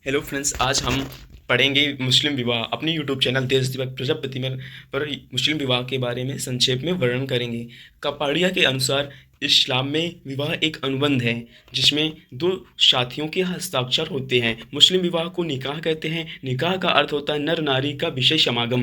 Hello friends, आज हम पढ़ेंगे मुस्लिम विवाह। अपने यूट्यूब चैनल देश दिवस प्रजापति में पर मुस्लिम विवाह के बारे में संक्षेप में वर्णन करेंगे। कपाड़िया के अनुसार इस्लाम में विवाह एक अनुबंध है जिसमें दो साथियों के हस्ताक्षर होते हैं। मुस्लिम विवाह को निकाह कहते हैं। निकाह का अर्थ होता है नर नारी का विषय समागम।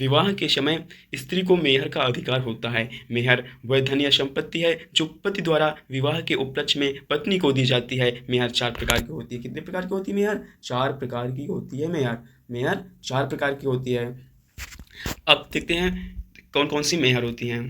विवाह के समय स्त्री को मेहर का अधिकार होता है। मेहर वह धन या संपत्ति है जो पति द्वारा विवाह के उपलक्ष्य में पत्नी को दी जाती है। मेहर चार प्रकार की होती है। कितने प्रकार की होती है मेहर? चार प्रकार की होती है मेहर। मेहर चार प्रकार की होती है। अब देखते हैं कौन कौन सी मेहर होती हैं।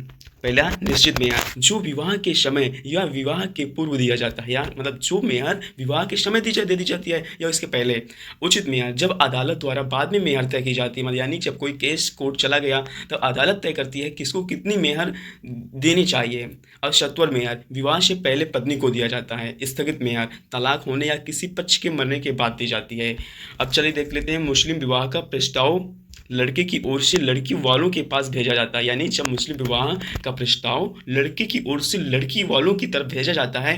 पहला, निश्चित मेहर, जो विवाह के समय या विवाह के पूर्व दिया जाता है, या मतलब जो मेहर विवाह के समय दे दी जाती है या इसके पहले। उचित मेहर, जब अदालत द्वारा बाद में मेहर तय की जाती है, मतलब यानी जब कोई केस कोर्ट चला गया तो अदालत तय करती है किसको कितनी मेहर देनी चाहिए। और सत्वर मेहर, विवाह से पहले पत्नी को दिया जाता है। स्थगित मेहर, तलाक होने या किसी पक्ष के मरने के बाद दी जाती है। अब चलिए देख लेते हैं मुस्लिम विवाह का प्रस्ताव लड़के की ओर से लड़की वालों के पास भेजा जाता है। यानी जब मुस्लिम विवाह का प्रस्ताव लड़के की ओर से लड़की वालों की तरफ भेजा जाता है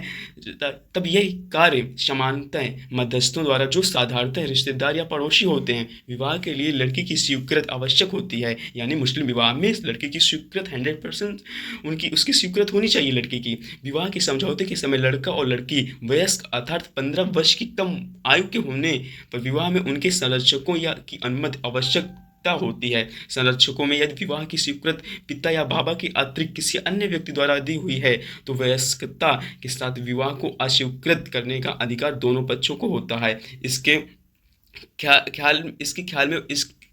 तब यह कार्य सामान्यतः मध्यस्थों द्वारा, जो साधारणतः रिश्तेदार या पड़ोसी होते हैं, विवाह के लिए लड़की की स्वीकृति आवश्यक होती है। यानी मुस्लिम विवाह में लड़की की स्वीकृति 100% उसकी स्वीकृति होनी चाहिए लड़की की। विवाह के समझौते के समय लड़का और लड़की वयस्क अर्थात 15 वर्ष की कम आयु के होने पर विवाह में उनके संरक्षकों या की अनुमति आवश्यक होती है। संरक्षकों में यदि विवाह की स्वीकृति पिता या बाबा के अतिरिक्त किसी अन्य व्यक्ति द्वारा दी हुई है तो वयस्कता के साथ विवाह को अस्वीकृत करने का अधिकार दोनों पक्षों को होता है। इसके ख्याल में इस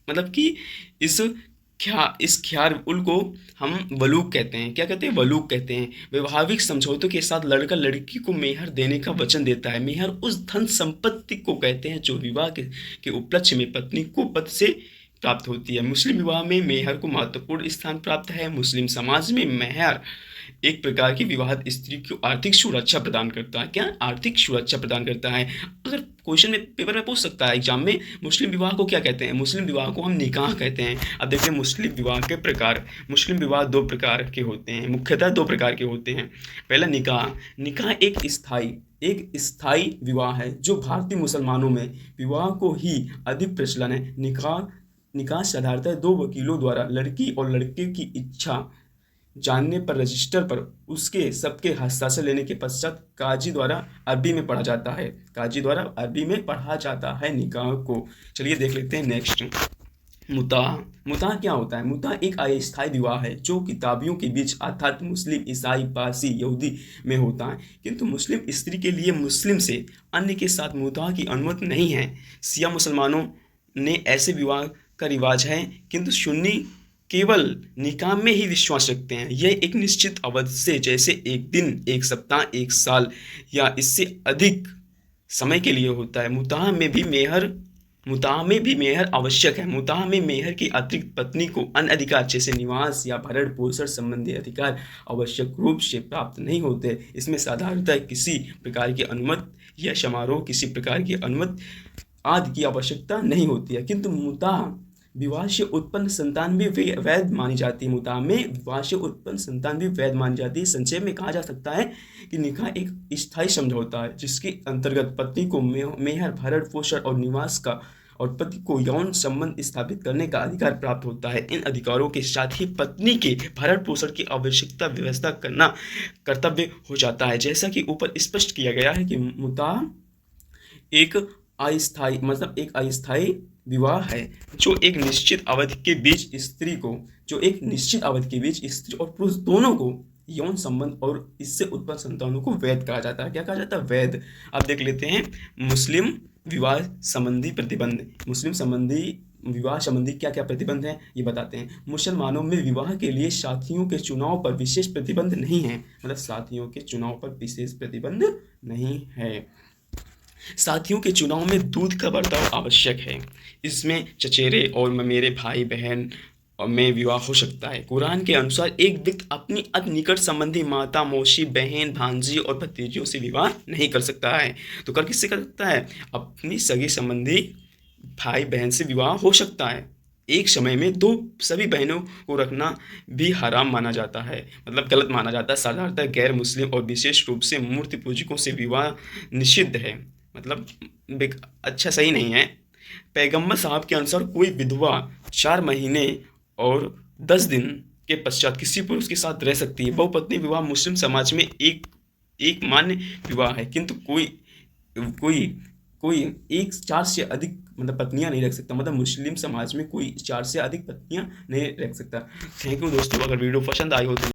मतलब कि इस ख्याल उल को हम वलूक कहते हैं। क्या कहते हैं? वलूक कहते हैं। वैवाहिक समझौतों के साथ लड़का लड़की को मेहर देने का वचन देता है। मेहर उस धन संपत्ति को कहते हैं जो विवाह के उपलक्ष्य में पत्नी को पति से प्राप्त होती है। मुस्लिम विवाह में मेहर को महत्वपूर्ण स्थान प्राप्त है। मुस्लिम समाज में मेहर एक प्रकार की विवाहित स्त्री को आर्थिक सुरक्षा प्रदान करता है। क्या? आर्थिक सुरक्षा प्रदान करता है। अगर क्वेश्चन में पेपर में पूछ सकता है एग्जाम में, मुस्लिम विवाह को क्या कहते हैं? मुस्लिम विवाह को हम निकाह कहते हैं। अब देखते हैं मुस्लिम विवाह के प्रकार। मुस्लिम विवाह दो प्रकार के होते हैं, मुख्यतः दो प्रकार के होते हैं। पहला, निकाह। निकाह एक स्थायी विवाह है जो भारतीय मुसलमानों में विवाह को ही अधिक प्रचलन है। निकाह साधारणतः दो वकीलों द्वारा लड़की और लड़के की इच्छा जानने पर रजिस्टर पर उसके सबके हस्ताक्षर लेने के पश्चात काजी द्वारा अरबी में पढ़ा जाता है। काजी द्वारा अरबी में पढ़ा जाता है निकाह को। चलिए देख लेते हैं नेक्स्ट, मुताह। मुताह क्या होता है? मुताह एक अस्थायी विवाह है जो किताबियों के बीच अर्थात मुस्लिम, ईसाई, पारसी, यहूदी में होता है, किंतु मुस्लिम स्त्री के लिए मुस्लिम से अन्य के साथ मुताह की अनुमति नहीं है। शिया मुसलमानों ने ऐसे विवाह का रिवाज है, किंतु सुन्नी केवल निकाह में ही विश्वास रखते हैं। यह एक निश्चित अवधि से, जैसे एक दिन, एक सप्ताह, एक साल या इससे अधिक समय के लिए होता है। मुताह में भी मेहर आवश्यक है। मुताह में मेहर के अतिरिक्त पत्नी को अन्य अधिकार जैसे निवास या भरण पोषण संबंधी अधिकार आवश्यक रूप से प्राप्त नहीं होते। इसमें साधारणतः किसी प्रकार की अनुमति या समारोह, किसी प्रकार की अनुमति आदि की आवश्यकता नहीं होती है। किंतु मुताह विवाह से उत्पन्न संतान भी वैध मानी जाती है। मुताह में विवाह से उत्पन्न संतान भी वैध मानी जाती है। संक्षेप में कहा जा सकता है कि निकाह एक स्थायी समझौता है जिसके अंतर्गत पत्नी को मेहर, भरण पोषण और निवास का और पति को यौन संबंध स्थापित करने का अधिकार प्राप्त होता है। इन अधिकारों के साथ ही पत्नी के भरण पोषण की आवश्यकता व्यवस्था करना कर्तव्य हो जाता है। जैसा कि ऊपर स्पष्ट किया गया है कि मुताह एक अस्थायी विवाह है जो एक निश्चित अवधि के बीच स्त्री और पुरुष दोनों को यौन संबंध और इससे उत्पन्न संतानों को वैध कहा जाता है। क्या कहा जाता है? वैध। अब देख लेते हैं मुस्लिम विवाह संबंधी प्रतिबंध। विवाह संबंधी क्या क्या प्रतिबंध हैं ये बताते हैं। मुसलमानों में विवाह के लिए साथियों के चुनाव पर विशेष प्रतिबंध नहीं है। मतलब साथियों के चुनाव पर विशेष प्रतिबंध नहीं है। साथियों के चुनाव में दूध का बर्ताव आवश्यक है। इसमें चचेरे और ममेरे भाई बहन में विवाह हो सकता है। कुरान के अनुसार एक व्यक्ति अपनी अति निकट संबंधी माता, मौसी, बहन, भांजी और भतीजियों से विवाह नहीं कर सकता है। तो कर किससे कर सकता है? अपनी सगी संबंधी भाई बहन से विवाह हो सकता है। एक समय में दो सभी बहनों को रखना भी हराम माना जाता है, मतलब गलत माना जाता है। साधारणतः गैर मुस्लिम और विशेष रूप से मूर्ति पूजकों से विवाह निषिद्ध है। मतलब अच्छा सही नहीं है। पैगंबर साहब के अनुसार कोई विधवा 4 महीने और 10 दिन के पश्चात किसी पुरुष के साथ रह सकती है। बहुपत्नी विवाह मुस्लिम समाज में एक एक मान्य विवाह है, किंतु कोई कोई कोई एक 4 से अधिक मतलब पत्नियां नहीं रख सकता। मतलब मुस्लिम समाज में कोई 4 से अधिक पत्नियां नहीं रख सकता। थैंक यू दोस्तों, अगर वीडियो पसंद आई हो तो